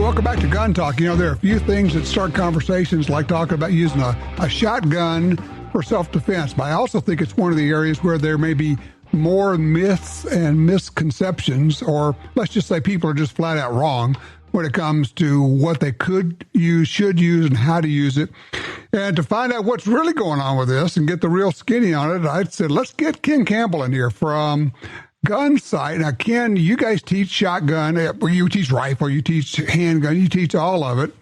welcome back to Gun Talk. You know, there are a few things that start conversations like talking about using a shotgun for self-defense, but I also think it's one of the areas where there may be more myths and misconceptions, or let's just say people are just flat out wrong when it comes to what they could use, should use, and how to use it. And to find out what's really going on with this and get the real skinny on it, I said, let's get Ken Campbell in here from Gunsite. Now, Ken, you guys teach shotgun, you teach rifle, you teach handgun, you teach all of it.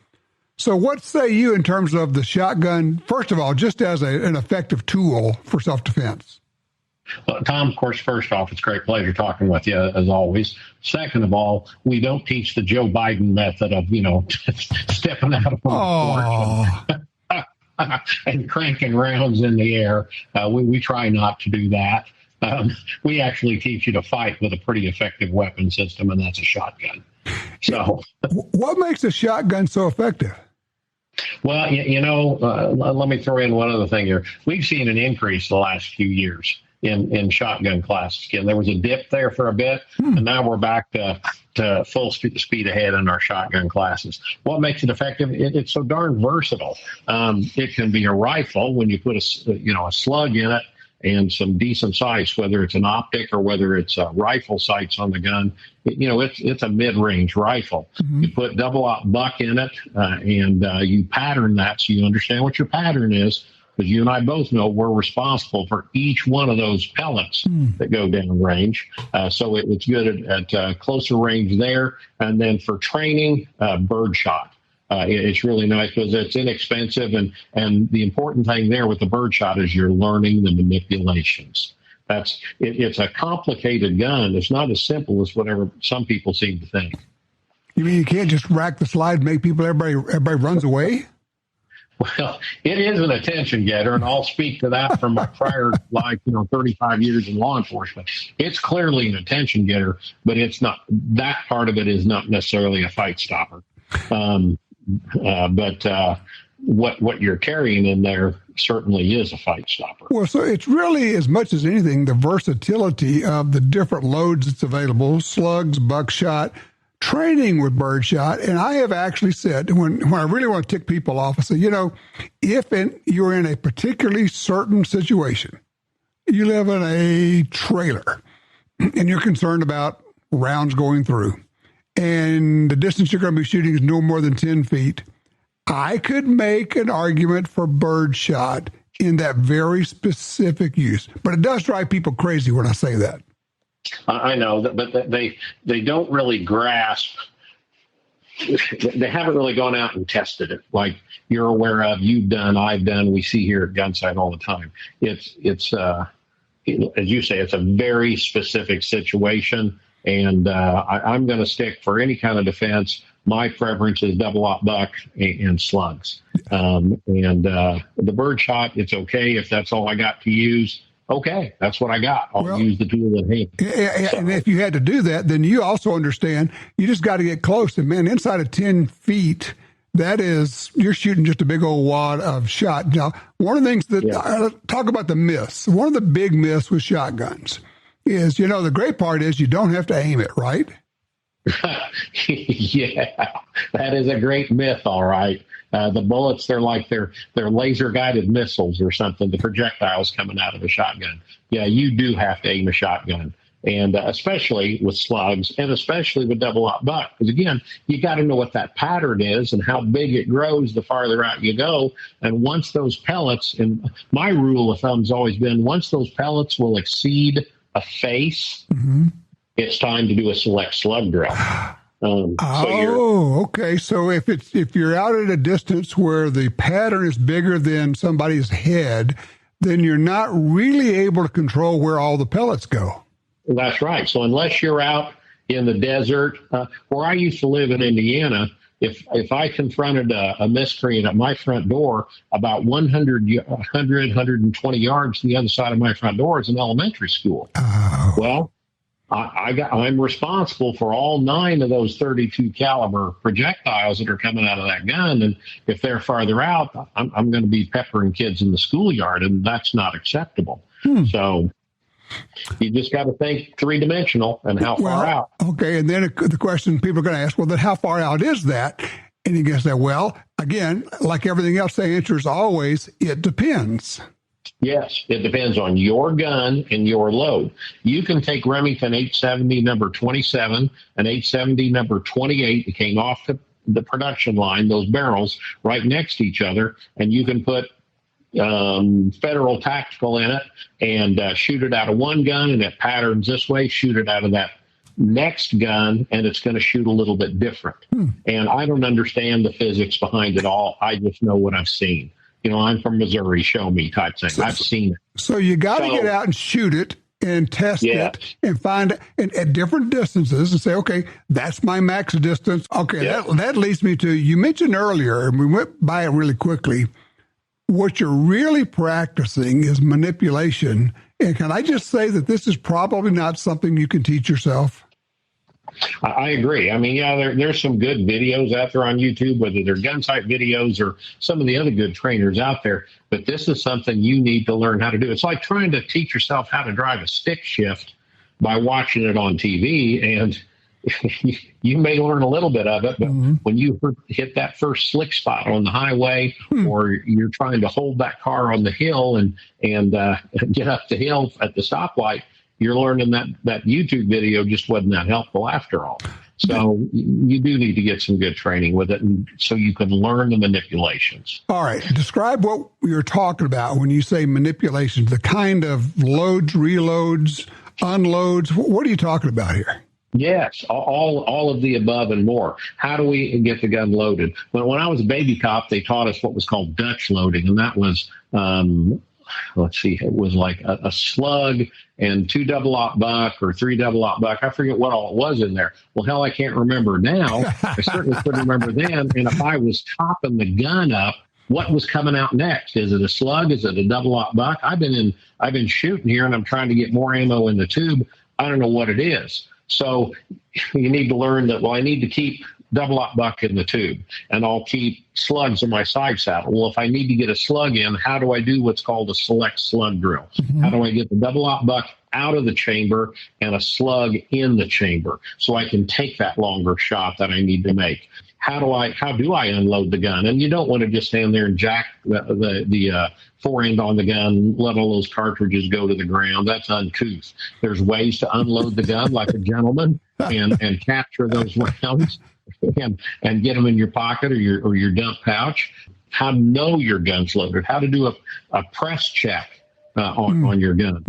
So what say you in terms of the shotgun, first of all, just as an effective tool for self-defense? Well, Tom, of course, first off, it's a great pleasure talking with you, as always. Second of all, we don't teach the Joe Biden method of, stepping out on the porch and cranking rounds in the air. We try not to do that. We actually teach you to fight with a pretty effective weapon system, and that's a shotgun. So, what makes a shotgun so effective? Well, let me throw in one other thing here. We've seen an increase the last few years in shotgun classes. Again, there was a dip there for a bit, and now we're back to full speed ahead in our shotgun classes. What makes it effective? It's so darn versatile. It can be a rifle when you put a slug in it and some decent sights, whether it's an optic or whether it's rifle sights on the gun. It's a mid-range rifle. Mm-hmm. You put double-aught buck in it, and you pattern that so you understand what your pattern is, because you and I both know we're responsible for each one of those pellets that go down range. So it's good at closer range there. And then for training, birdshot. It's really nice because it's inexpensive. And the important thing there with the birdshot is you're learning the manipulations. It's a complicated gun. It's not as simple as whatever some people seem to think. You mean you can't just rack the slide and make everybody runs away? Well, it is an attention getter, and I'll speak to that from my prior life, 35 years in law enforcement. It's clearly an attention getter, but it's not. That part of it is not necessarily a fight stopper. But what you're carrying in there certainly is a fight stopper. Well, so it's really, as much as anything, the versatility of the different loads that's available, slugs, buckshot, training with birdshot. And I have actually said, when I really want to tick people off, I say, if you're in a particularly certain situation, you live in a trailer and you're concerned about rounds going through, and the distance you're going to be shooting is no more than 10 feet, I could make an argument for birdshot in that very specific use. But it does drive people crazy when I say that. I know, but they don't really grasp. They haven't really gone out and tested it like you're aware of, you've done, I've done, we see here at Gunsite all the time. It's as you say, it's a very specific situation. And I'm going to stick for any kind of defense. My preference is double-aught buck and slugs. The birdshot, it's okay if that's all I got to use. Okay, that's what I got. I'll use the tool at hand. Yeah, so. And if you had to do that, then you also understand you just got to get close. And, man, inside of 10 feet, you're shooting just a big old wad of shot. Now, one of the things that talk about the myths, one of the big myths with shotguns is, the great part is you don't have to aim it, right? Yeah, that is a great myth, all right. The bullets, they're laser-guided missiles or something, the projectiles coming out of a shotgun. Yeah, you do have to aim a shotgun, and especially with slugs and especially with double-aught buck. Because, again, you got to know what that pattern is and how big it grows the farther out you go. And once those pellets, and my rule of thumb's always been, once those pellets will exceed a face, it's time to do a select slug drill. Okay. So if you're out at a distance where the pattern is bigger than somebody's head, then you're not really able to control where all the pellets go. That's right. So unless you're out in the desert, where I used to live in Indiana, if I confronted a miscreant at my front door, about 120 yards to the other side of my front door is an elementary school. Oh. Well, I'm responsible for all 9 of those 32 caliber projectiles that are coming out of that gun. And if they're farther out, I'm going to be peppering kids in the schoolyard, and that's not acceptable. So You just got to think three-dimensional and how far out. Okay, and then the question people are going to ask, well, then how far out is that? And you can say, well, again, like everything else, the answer is always, it depends. Yes, it depends on your gun and your load. You can take Remington 870 number 27 and 870 number 28 that came off the production line, those barrels right next to each other, and you can put Federal Tactical in it and shoot it out of one gun, and it patterns this way, shoot it out of that next gun, and it's going to shoot a little bit different. And I don't understand the physics behind it all. I just know what I've seen. I'm from Missouri, show me type thing. I've seen it. So you got to get out and shoot it and test it and find it at different distances and say, okay, that's my max distance. Okay, that leads me to, you mentioned earlier, and we went by it really quickly, what you're really practicing is manipulation. And can I just say that this is probably not something you can teach yourself? I agree. I mean, there's some good videos out there on YouTube, whether they're Gunsite videos or some of the other good trainers out there. But this is something you need to learn how to do. It's like trying to teach yourself how to drive a stick shift by watching it on TV. And you may learn a little bit of it, but when you hit that first slick spot on the highway, or you're trying to hold that car on the hill and get up the hill at the stoplight, you're learning that YouTube video just wasn't that helpful after all. So you do need to get some good training with it, and so you can learn the manipulations. All right. Describe what you're talking about when you say manipulations, the kind of loads, reloads, unloads. What are you talking about here? Yes, all of the above and more. How do we get the gun loaded? When I was a baby cop, they taught us what was called Dutch loading, and that was, it was like a slug and 2 double-aught buck or 3 double-aught buck. I forget what all it was in there. Well, hell, I can't remember now. I certainly couldn't remember then. And if I was topping the gun up, what was coming out next? Is it a slug? Is it a double-aught buck? I've been shooting here, and I'm trying to get more ammo in the tube. I don't know what it is. So you need to learn that, well, I need to keep double-aught buck in the tube, and I'll keep slugs in my side saddle. Well, if I need to get a slug in, how do I do what's called a select slug drill? How do I get the double-aught buck out of the chamber and a slug in the chamber so I can take that longer shot that I need to make? How do I unload the gun? And you don't want to just stand there and jack the forend on the gun, let all those cartridges go to the ground. That's uncouth. There's ways to unload the gun like a gentleman and capture those rounds and get them in your pocket or your dump pouch. How to know your gun's loaded. How to do a press check on your gun.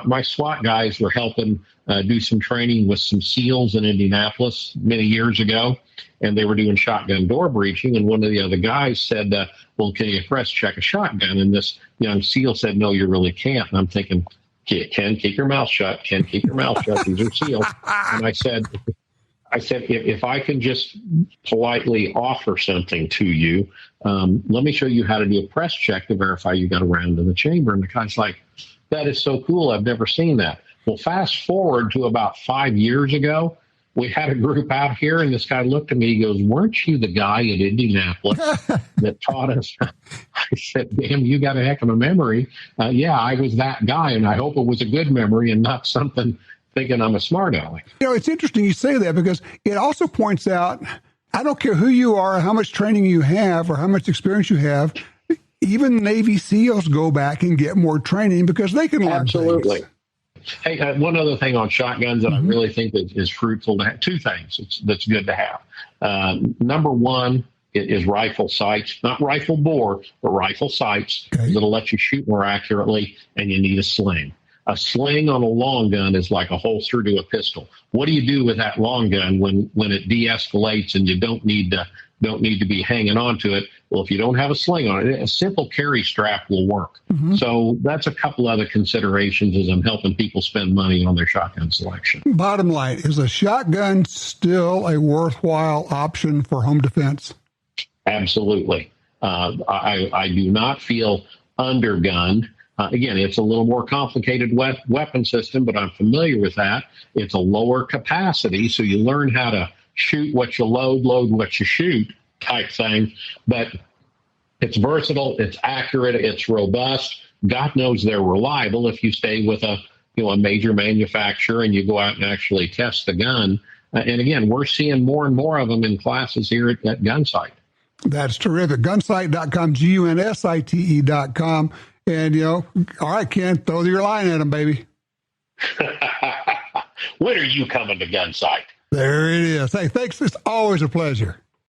My SWAT guys were helping do some training with some SEALs in Indianapolis many years ago, and they were doing shotgun door breaching, and one of the other guys said, well, can you press check a shotgun? And this young SEAL said, no, you really can't. And I'm thinking, Ken, keep your mouth shut. Ken, keep your mouth shut. These are SEALs. And I said, if I can just politely offer something to you, let me show you how to do a press check to verify you got a round in the chamber. And the guy's like, that is so cool. I've never seen that. Well, fast forward to about 5 years ago, we had a group out here, and this guy looked at me. He goes, weren't you the guy in Indianapolis that taught us? I said, damn, you got a heck of a memory. Yeah, I was that guy, and I hope it was a good memory and not something thinking I'm a smart aleck. It's interesting you say that, because it also points out, I don't care who you are, how much training you have, or how much experience you have, even Navy SEALs go back and get more training because they can learn Absolutely. things. Hey, one other thing on shotguns that I really think is fruitful to have, two things that's good to have. Number one is rifle sights, not rifle bore, but rifle sights that'll let you shoot more accurately, and you need a sling. A sling on a long gun is like a holster to a pistol. What do you do with that long gun when it de-escalates and you don't need to be hanging on to it? Well, if you don't have a sling on it, a simple carry strap will work. So that's a couple other considerations as I'm helping people spend money on their shotgun selection. Bottom line, is a shotgun still a worthwhile option for home defense? Absolutely. I do not feel undergunned. Again, it's a little more complicated weapon system, but I'm familiar with that. It's a lower capacity, so you learn how to shoot what you load what you shoot type thing. But it's versatile, it's accurate, it's robust. God knows they're reliable if you stay with a major manufacturer and you go out and actually test the gun. And again, we're seeing more and more of them in classes here at Gunsite. That's terrific. Gunsite.com, GUNSITE.com. And, all right, Ken, throw your line at them, baby. When are you coming to Gunsite? There it is. Hey, thanks. It's always a pleasure.